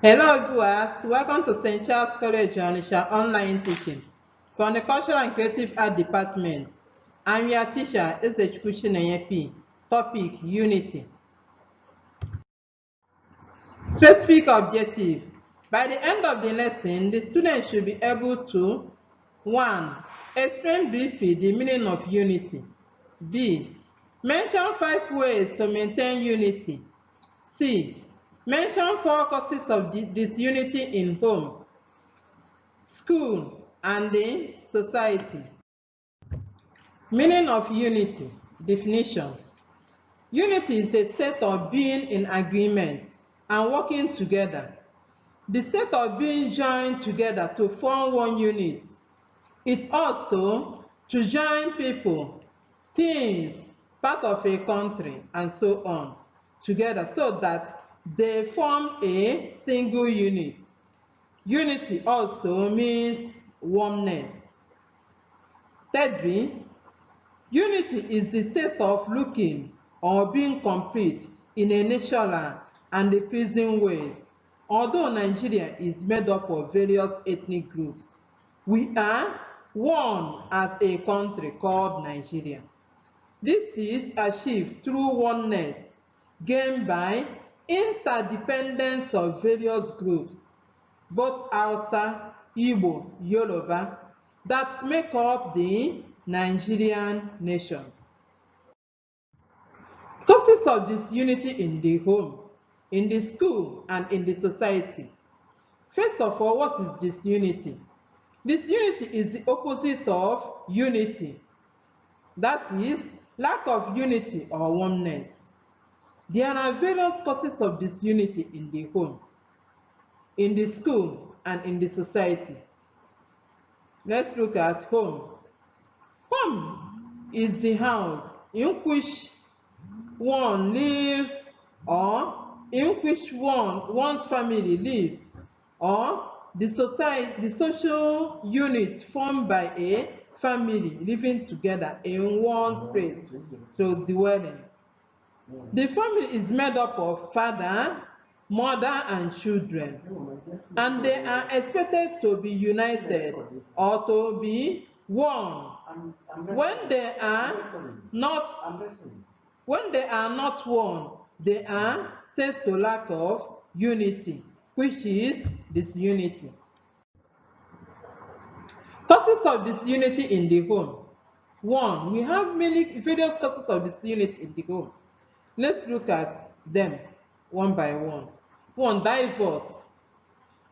Hello viewers, welcome to St. Charles College Onitsha online teaching from the Cultural and Creative Art Department. I'm your teacher, Ezechukwu Chinenye. Topic, Unity. Specific objective. By the end of the lesson, the student should be able to 1. Explain briefly the meaning of unity. B. Mention 5 ways to maintain unity. C. Mention 4 causes of disunity in home, school, and the society. Meaning of unity. Definition. Unity is a state of being in agreement and working together. The state of being joined together to form one unit. It also to join people, things, part of a country, and so on, together so that they form a single unit. Unity also means oneness. Thirdly, unity is the state of looking or being complete in a natural and pleasing ways. Although Nigeria is made up of various ethnic groups, we are one as a country called Nigeria. This is achieved through oneness gained by interdependence of various groups, both Hausa, Igbo, Yoruba, that make up the Nigerian nation. Causes of disunity in the home, in the school, and in the society. First of all, what is disunity? Disunity is the opposite of unity. That is, lack of unity or oneness. There are various causes of disunity in the home, in the school, and in the society. Let's look at home. Home is the house in which one lives or in which one's family lives, or the social unit formed by a family living together in one place, so dwelling. The family is made up of father, mother, and children, and they are expected to be united or to be one. When they are not one, they are said to lack of unity, which is disunity. Causes of disunity in the home. 1. We have various causes of disunity in the home. Let's look at them one by one. 1. Divorce.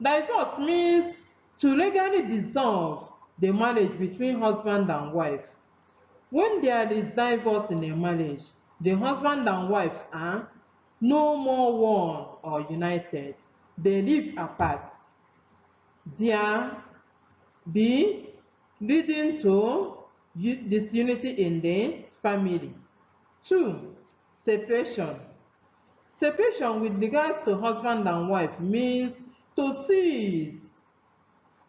Divorce means to legally dissolve the marriage between husband and wife. When there is divorce in a marriage, the husband and wife are no more one or united. They live apart. There be leading to disunity in the family. 2. Separation. Separation with regards to husband and wife means to cease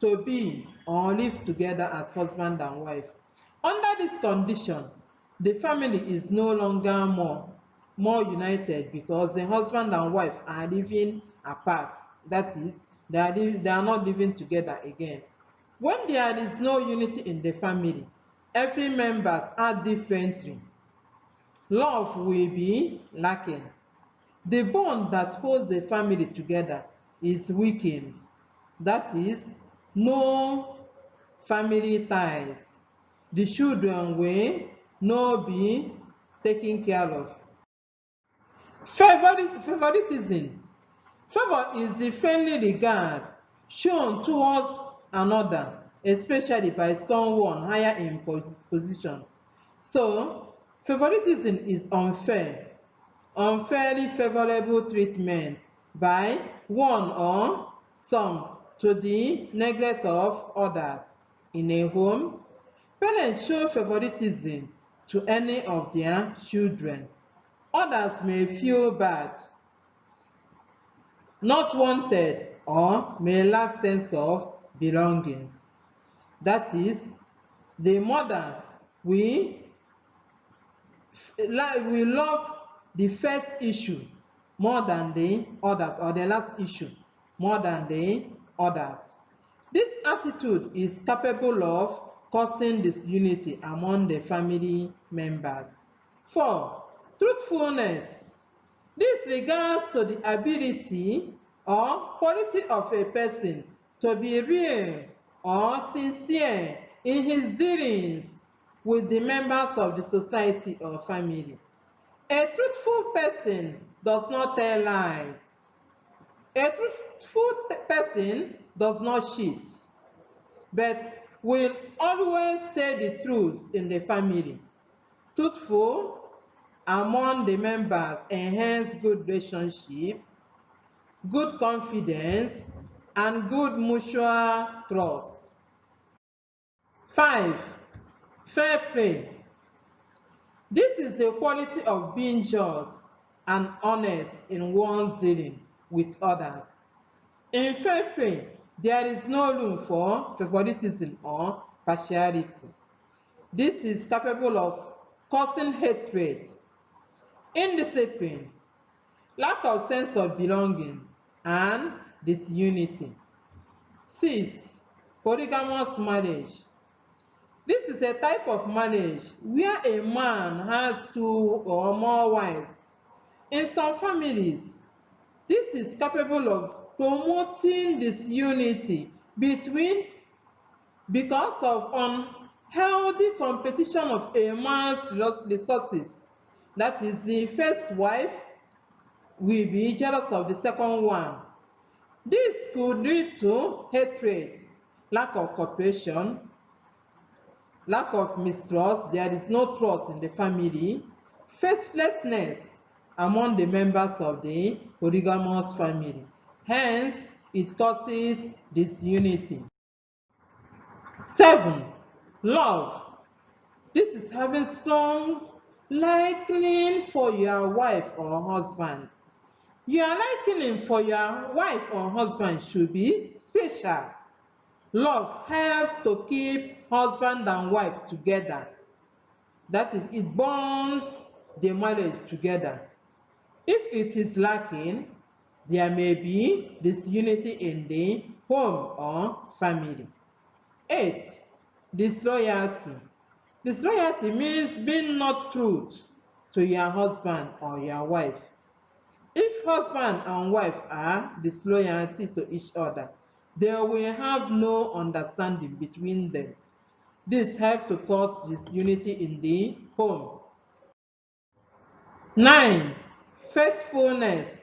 to be or live together as husband and wife. Under this condition, the family is no longer more united because the husband and wife are living apart. That is, they are not living together again. When there is no unity in the family, every members act differently. Love will be lacking. The bond that holds the family together is weakened. That is, no family ties. The children will not be taken care of. Favoritism. Favor is the friendly regard shown towards another, especially by someone higher in position. So, favoritism is unfairly favorable treatment by one or some to the neglect of others. In a home, parents show favoritism to any of their children. Others may feel bad, not wanted, or may lack sense of belongings. That is, the mother will love the first issue more than the others, or the last issue more than the others. This attitude is capable of causing disunity among the family members. 4. Truthfulness. This refers to the ability or quality of a person to be real or sincere in his dealings with the members of the society or family. A truthful person does not tell lies. A truthful person does not cheat, but will always say the truth in the family. Truthful among the members enhance good relationship, good confidence, and good mutual trust. 5. Fair play. This is the quality of being just and honest in one's dealing with others. In fair play, there is no room for favoritism or partiality. This is capable of causing hatred, indiscipline, lack of sense of belonging, and disunity. 6. Polygamous marriage. This is a type of marriage where a man has 2 or more wives. In some families, this is capable of promoting disunity because of unhealthy competition of a man's resources. That is, the first wife will be jealous of the second one. This could lead to hatred, lack of cooperation, lack of mistrust, there is no trust in the family, faithlessness among the members of the polygamous family. Hence, it causes disunity. 7. Love. This is having strong liking for your wife or husband. Your liking for your wife or husband should be special. Love helps to keep husband and wife together. That is, it bonds the marriage together. If it is lacking, there may be disunity in the home or family. 8. Disloyalty. Disloyalty means being not true to your husband or your wife. If husband and wife are disloyal to each other, they will have no understanding between them. This helps to cause disunity in the home. 9. Faithfulness.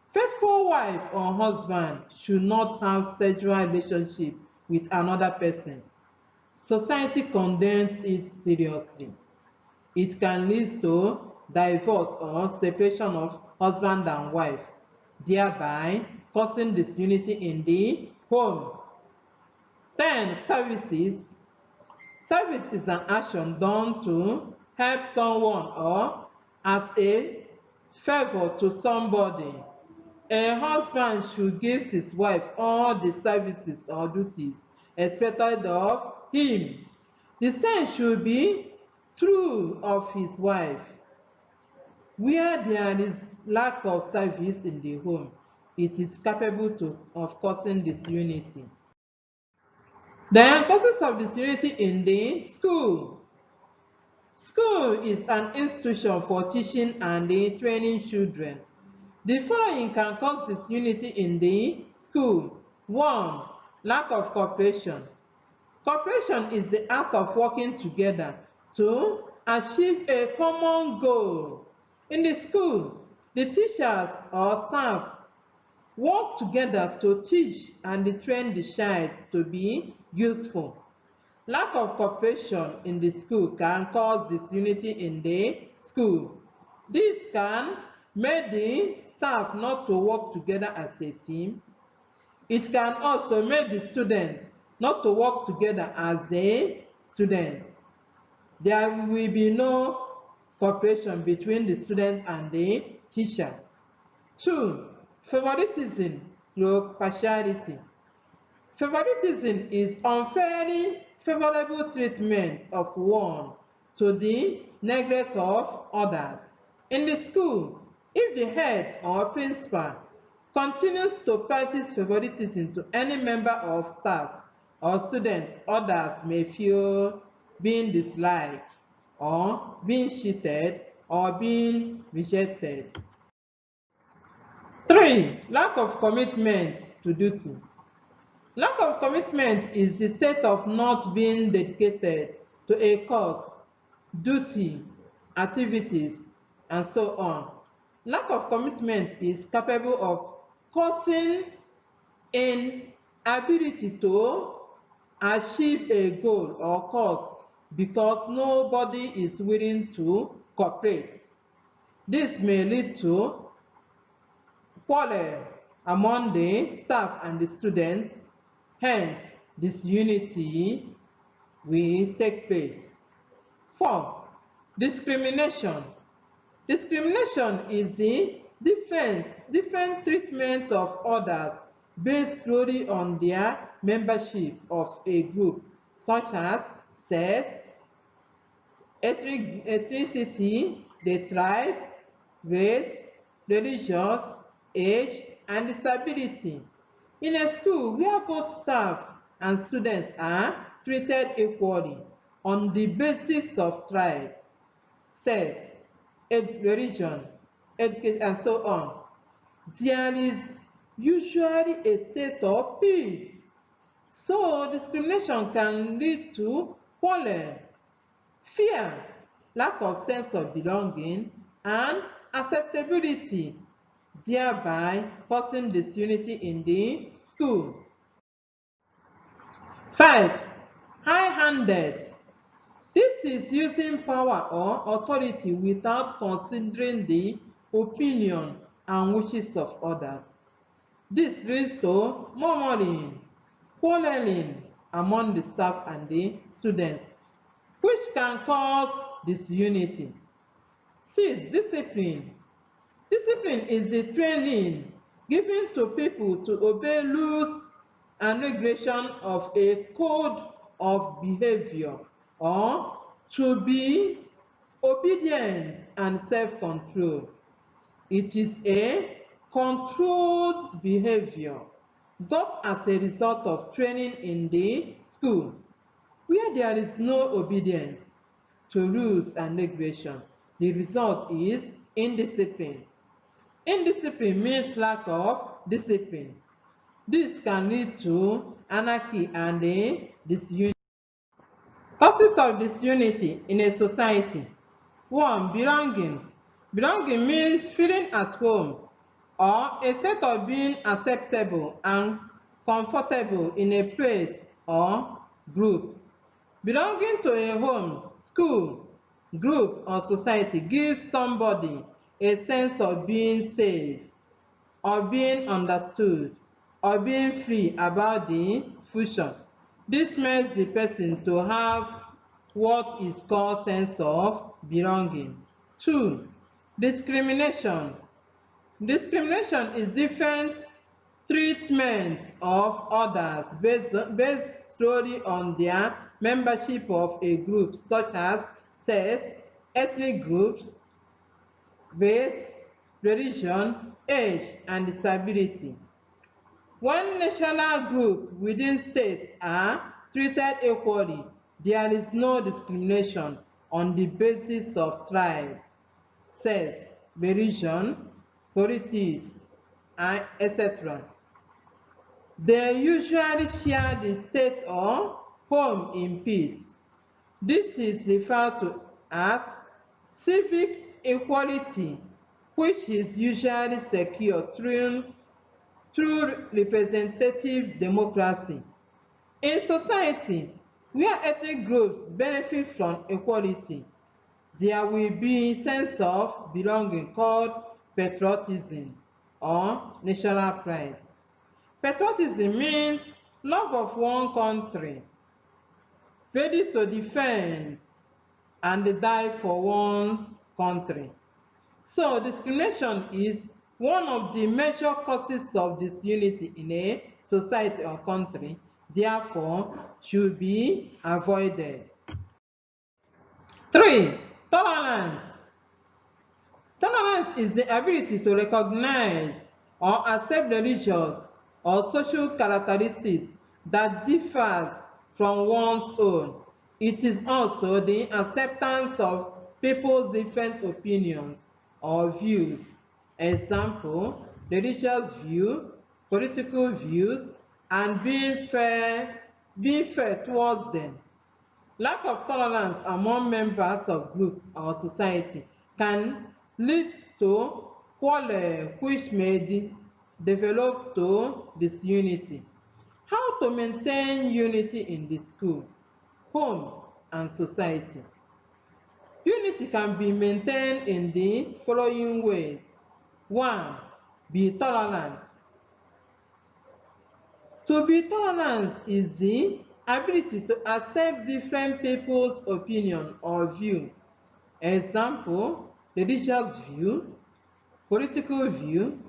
Faithful wife or husband should not have sexual relationship with another person. Society condemns it seriously. It can lead to divorce or separation of husband and wife, thereby causing disunity in the home. 10. Services. Service is an action done to help someone or as a favor to somebody. A husband should give his wife all the services or duties expected of him. The same should be true of his wife. Where there is lack of service in the home, it is capable of causing disunity. Then, causes of disunity in the school. School is an institution for teaching and training children. The following can cause disunity in the school. 1. Lack of cooperation. Cooperation is the act of working together to achieve a common goal. In the school, the teachers or staff work together to teach and train the child to be useful. Lack of cooperation in the school can cause disunity in the school. This can make the staff not to work together as a team. It can also make the students not to work together as a students. There will be no cooperation between the student and the teacher. 2. Favoritism through partiality. Favoritism is unfairly favorable treatment of one to the neglect of others. In the school, if the head or principal continues to practice favoritism to any member of staff or students others may feel being disliked or being cheated or being rejected. 3. Lack of commitment to duty. Lack of commitment is the state of not being dedicated to a cause, duty, activities, and so on. Lack of commitment is capable of causing inability to achieve a goal or cause because nobody is willing to cooperate. This may lead to quarrel among the staff and the students, hence disunity will take place. 4. Discrimination. Discrimination is the different treatment of others based solely on their membership of a group, such as sex, ethnicity, the tribe, race, religious, age, and disability. In a school where both staff and students are treated equally on the basis of tribe, sex, religion, education, and so on, there is usually a state of peace. So discrimination can lead to quarrel, fear, lack of sense of belonging, and acceptability, thereby causing disunity in the school. 5. High-handed. This is using power or authority without considering the opinion and wishes of others. This leads to murmuring, quarreling among the staff and the students, which can cause disunity. 6. Discipline. Discipline is the training given to people to obey rules and regulation of a code of behavior or to be obedience and self-control. It is a controlled behavior got as a result of training in the school. Where there is no obedience to rules and regulation, the result is indiscipline. Indiscipline means lack of discipline. This can lead to anarchy and disunity. Causes of disunity in a society. 1. Belonging. Belonging means feeling at home or a state of being acceptable and comfortable in a place or group. Belonging to a home, school, group, or society gives somebody a sense of being safe, or being understood, or being free about the future. This makes the person to have what is called sense of belonging. 2. Discrimination. Discrimination is different treatment of others based solely on their membership of a group, such as sex, ethnic groups, race, religion, age, and disability. When national groups within states are treated equally, there is no discrimination on the basis of tribe, sex, religion, politics, etc. They usually share the state or home in peace. This is referred to as civic equality, which is usually secured through representative democracy. In society where ethnic groups benefit from equality, there will be a sense of belonging called patriotism or national pride. Patriotism means love of one country, ready to defend and die for one country. So discrimination is one of the major causes of disunity in a society or country, therefore should be avoided. 3. Tolerance. Tolerance is the ability to recognize or accept religious or social characteristics that differs from one's own. It is also the acceptance of people's different opinions or views. Example, religious view, political views, and being fair towards them. Lack of tolerance among members of group or society can lead to quarrel which may develop to disunity. How to maintain unity in the school, home, and society? Unity can be maintained in the following ways. 1. Be tolerant. To be tolerant is the ability to accept different people's opinion or view. Example, religious view, political view,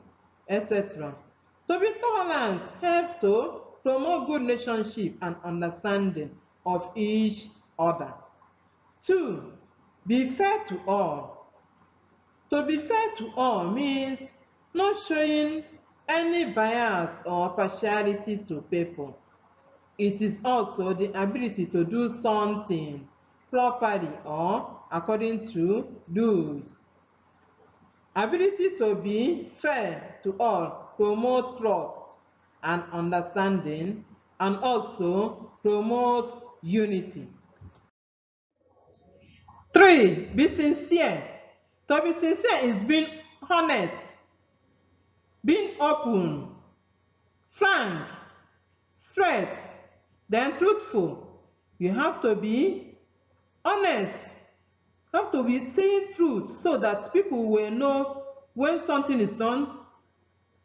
etc. To be tolerant helps to promote good relationship and understanding of each other. 2. Be fair to all. To be fair to all means not showing any bias or partiality to people. It is also the ability to do something properly or according to rules. Ability to be fair to all promote trust and understanding, and also promote unity. 3. Be sincere. To be sincere is being honest, being open, frank, straight, then truthful. You have to be honest. You have to be saying truth so that people will know when something is done.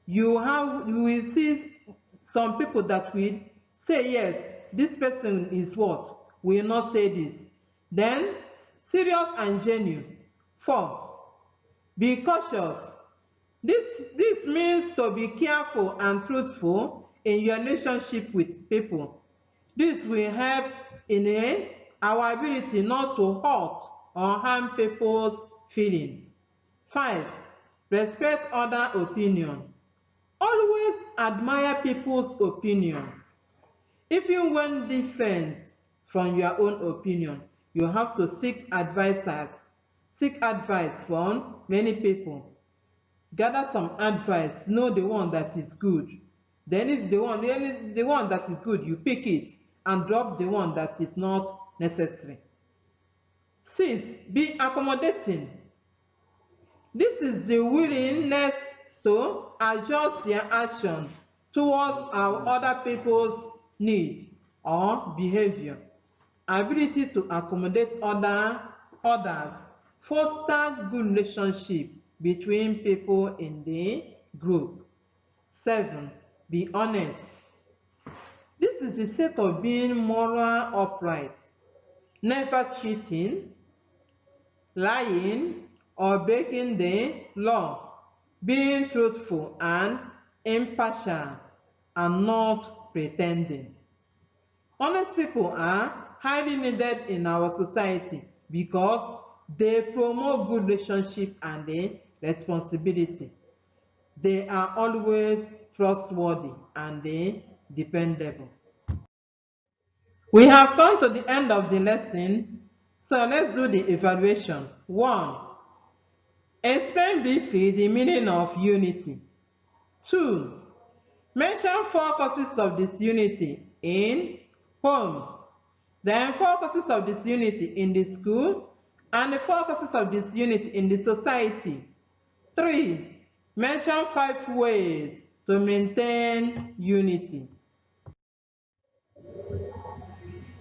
You will see some people that will say yes, this person is what, will not say this. Then serious and genuine. 4. Be cautious. This means to be careful and truthful in your relationship with people. This will help in our ability not to hurt or harm people's feelings. 5. Respect other opinion. Always admire people's opinion. Even when different from your own opinion, you have to seek advice from many people. Gather some advice, know the one that is good. Then if the one that is good, you pick it and drop the one that is not necessary. 6. Be accommodating. This is the willingness to adjust your action towards our other people's need or behavior. Ability to accommodate others foster good relationship between people in the group. 7. Be honest. This is the state of being moral upright, never cheating, lying, or breaking the law, being truthful and impartial, and not pretending. Honest people are highly needed in our society because they promote good relationship and responsibility. They are always trustworthy and dependable. We have come to the end of the lesson, so let's do the evaluation. 1. Explain briefly the meaning of unity. 2. Mention 4 causes of disunity in home, then 4 causes of disunity in the school, and the 4 causes of disunity in the society. 3. Mention 5 ways to maintain unity.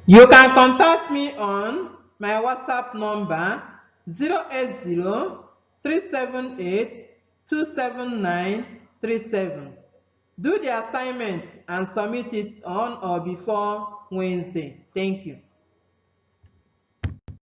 You can contact me on my WhatsApp number 080-378-27937. Do the assignment and submit it on or before Wednesday. Thank you.